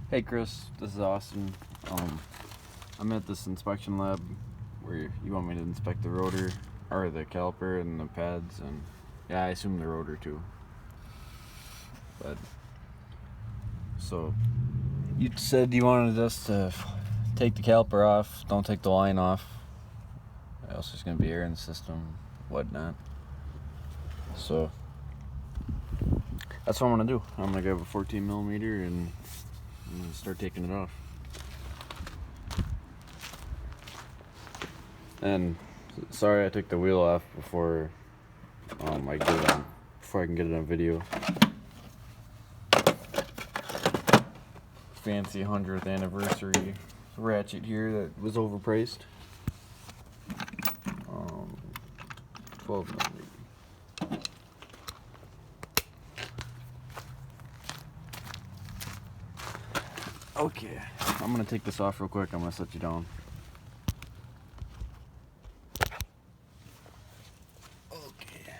Hey Chris, this is Austin. I'm at this inspection lab where you want me to inspect the rotor, or the caliper and the pads, and yeah, I assume the rotor too. But so you said you wanted us to take the caliper off, don't take the line off. Else there's gonna be air in the system, whatnot. So that's what I'm gonna do. I'm gonna grab a 14 millimeter and I'm gonna start taking it off. And sorry I took the wheel off before I can get it on video. Fancy 100th anniversary ratchet here that was overpriced. 12 millimeter. Okay, I'm gonna take this off real quick. I'm gonna set you down. Okay.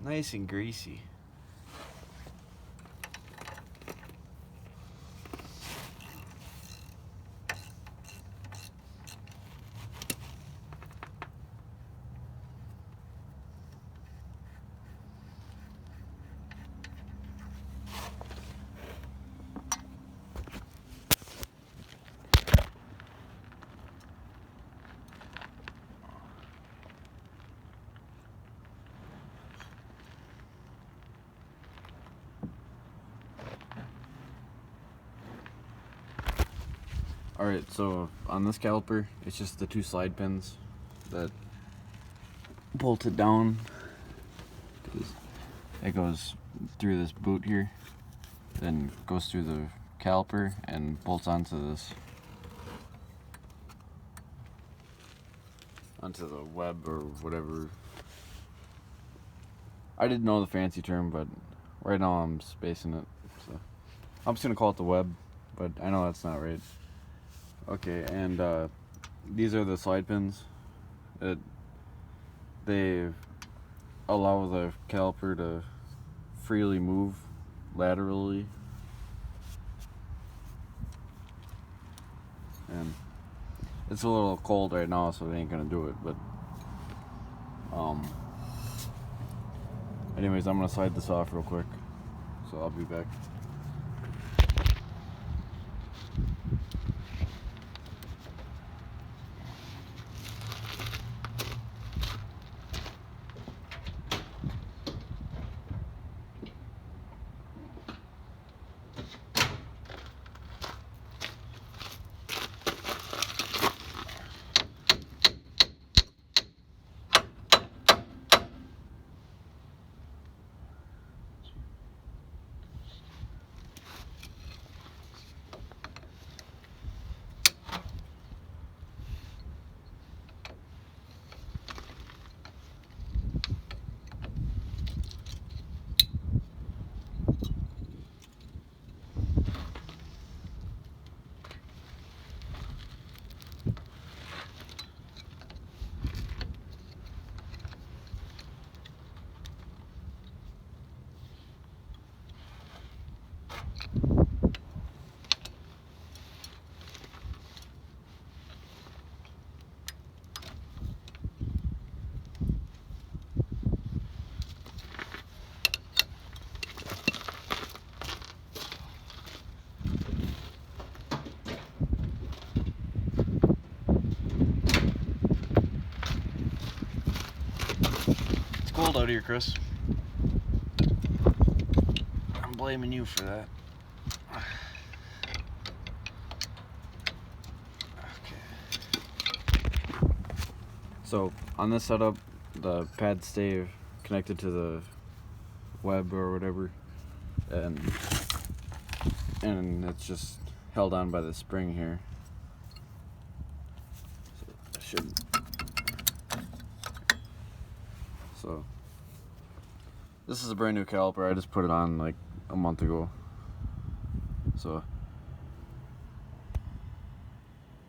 Nice and greasy. Alright, so on this caliper, it's just the two slide pins that bolt it down. It goes through this boot here, then goes through the caliper and bolts onto the web or whatever. I didn't know the fancy term, but right now I'm spacing it. So I'm just gonna call it the web, but I know that's not right. Okay, and these are the slide pins. They allow the caliper to freely move laterally. And it's a little cold right now, so it ain't gonna do it, but anyways, I'm gonna slide this off real quick, so I'll be back. It's cold out here, Chris. I'm blaming you for that. Okay. So on this setup, the pads stay connected to the web or whatever, and it's just held on by the spring here. should. So this is a brand new caliper. I just put it on like a month ago. So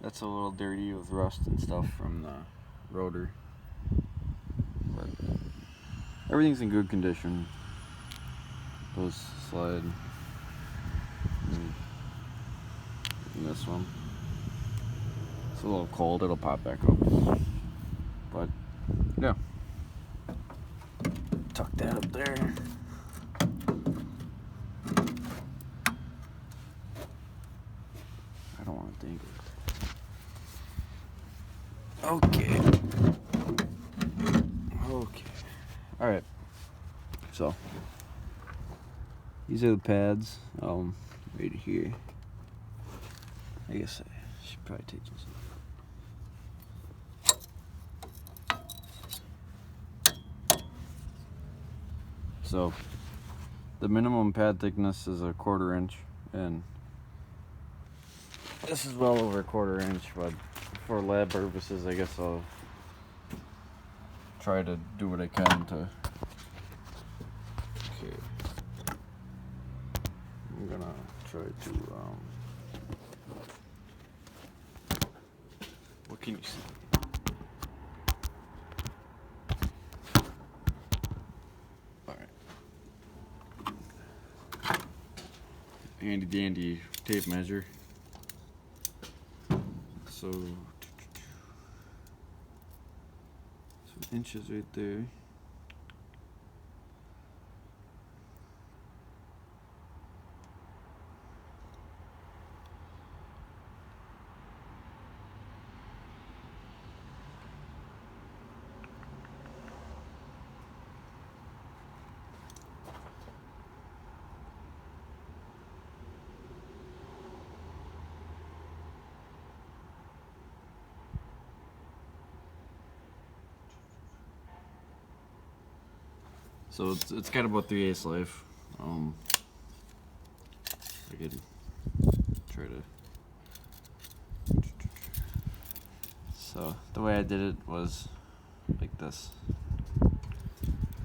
that's a little dirty with rust and stuff from the rotor. But everything's in good condition. Those slide. And this one. It's a little cold, it'll pop back up. But yeah. Tuck that up there. I don't want to dangle it. Okay. Okay. Alright. So these are the pads. Right here. I guess I should probably take this off. So the minimum pad thickness is a 1/4 inch, and this is well over a 1/4 inch, but for lab purposes I guess I'll try to do what I can to. Okay. I'm gonna try to what can you see? Handy dandy tape measure. So some inches right there. So it's got about 3/8 life. I could try to. So the way I did it was like this,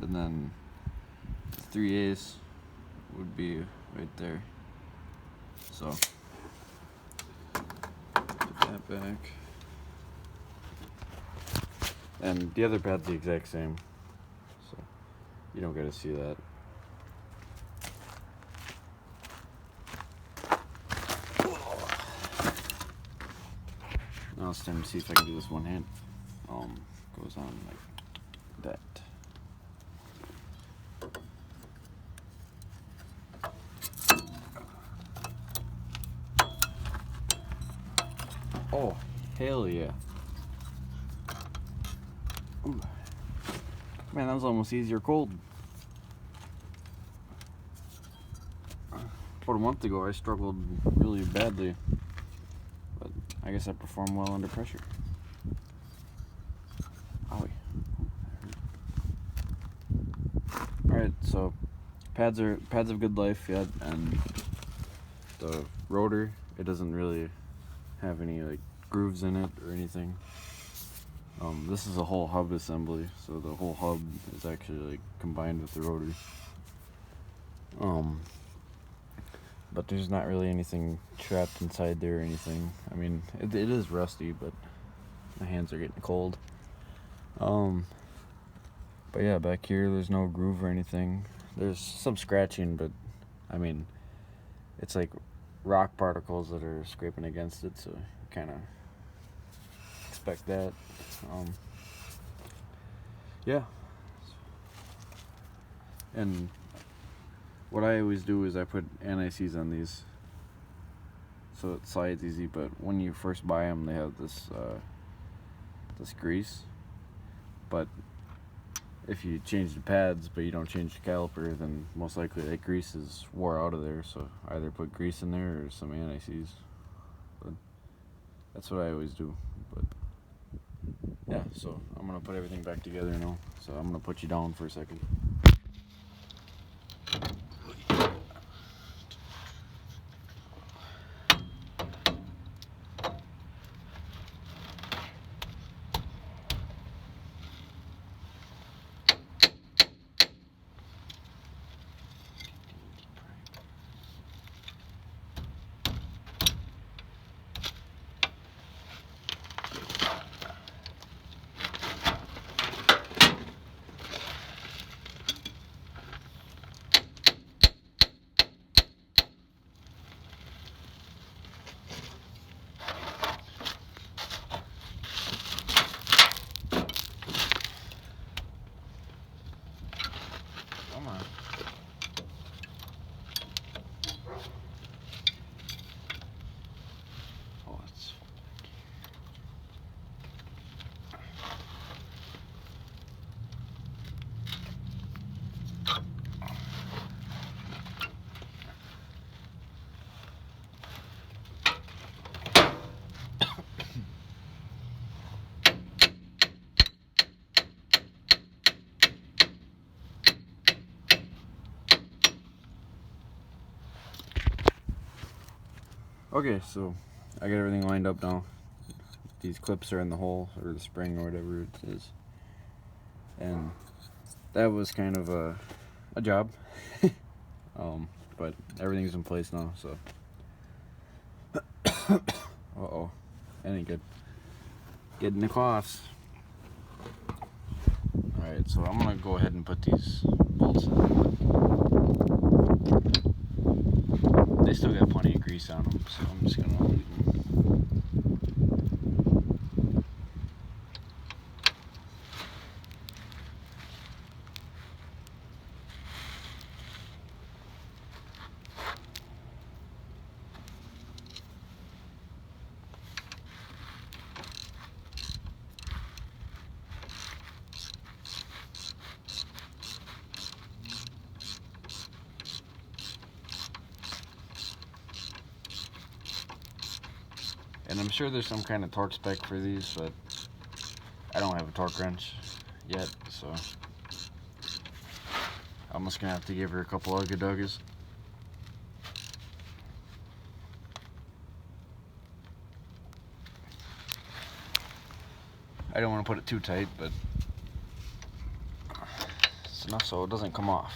and then the 3/8 would be right there. So put that back, and the other pad's the exact same. You don't get to see that. Now it's time to see if I can do this one hand. Goes on like that. Oh, hell yeah. Ooh. Man, that was almost easier cold. About a month ago I struggled really badly, but I guess I perform well under pressure. Owie. Alright, so pads have good life yet, and the rotor, it doesn't really have any like grooves in it or anything. This is a whole hub assembly, so the whole hub is actually like combined with the rotor. But there's not really anything trapped inside there or anything. I mean, it is rusty, but my hands are getting cold. But yeah, back here there's no groove or anything. There's some scratching, but I mean, it's like rock particles that are scraping against it, so you kind of expect that. Yeah. And what I always do is I put anti-seize on these so it slides easy, but when you first buy them they have this this grease, but if you change the pads but you don't change the caliper, then most likely that grease is wore out of there, so either put grease in there or some anti-seize. But that's what I always do. But yeah, so I'm gonna put everything back together now, so I'm gonna put you down for a second. Okay, so I got everything lined up now. These clips are in the hole, or the spring, or whatever it is. And that was kind of a job. But everything's in place now, so. Uh-oh. That ain't good. Getting the coughs. Alright, so I'm gonna go ahead and put these bolts in. They still got plenty of grease on them, so I'm just gonna leave them. And I'm sure there's some kind of torque spec for these, but I don't have a torque wrench yet, so I'm just gonna have to give her a couple ugga-duggas. I don't want to put it too tight, but it's enough so it doesn't come off.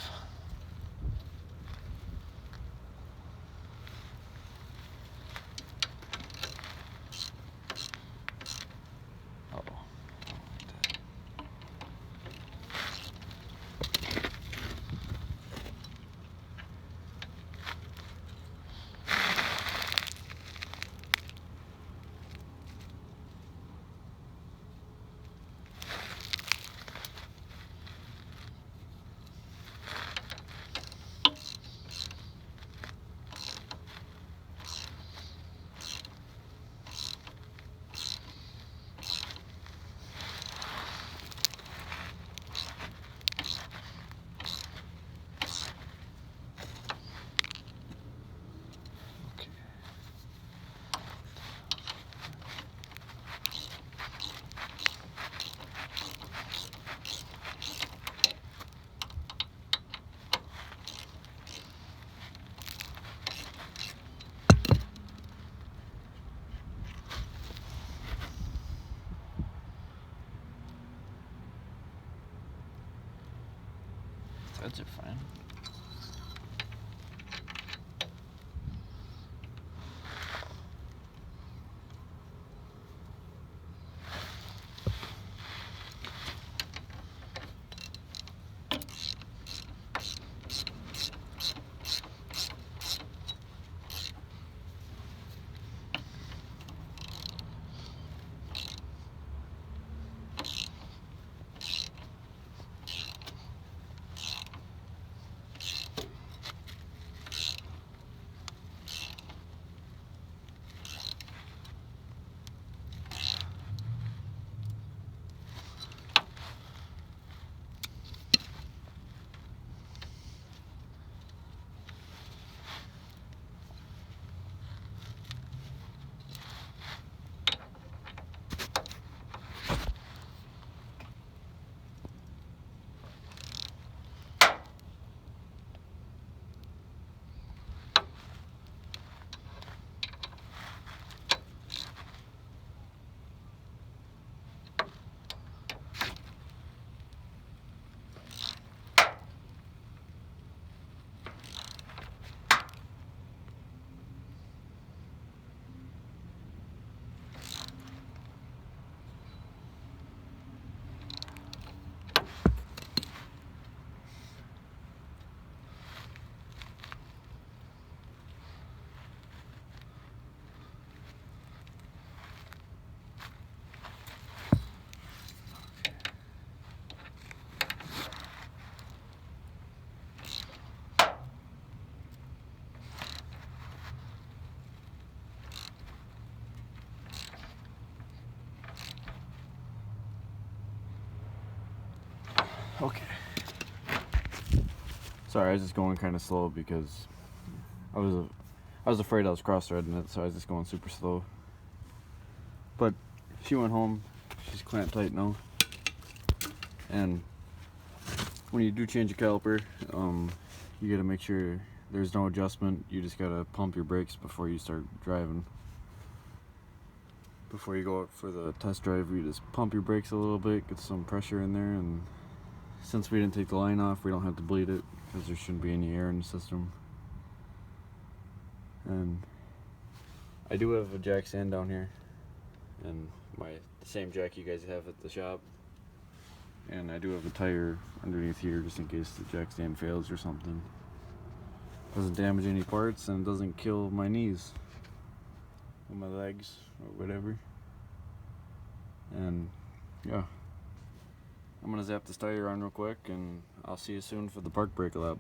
Threads are fine. Okay. Sorry, I was just going kind of slow because I was afraid I was cross-threading it, so I was just going super slow. But she went home. She's clamped tight now. And when you do change a caliper, you gotta make sure there's no adjustment. You just gotta pump your brakes before you start driving. Before you go out for the test drive, you just pump your brakes a little bit, get some pressure in there, and since we didn't take the line off, we don't have to bleed it because there shouldn't be any air in the system. And I do have a jack stand down here, and the same jack you guys have at the shop. And I do have a tire underneath here just in case the jack stand fails or something. Doesn't damage any parts and doesn't kill my knees or my legs or whatever. And yeah, I'm gonna zap this tire on real quick and I'll see you soon for the park brake lap.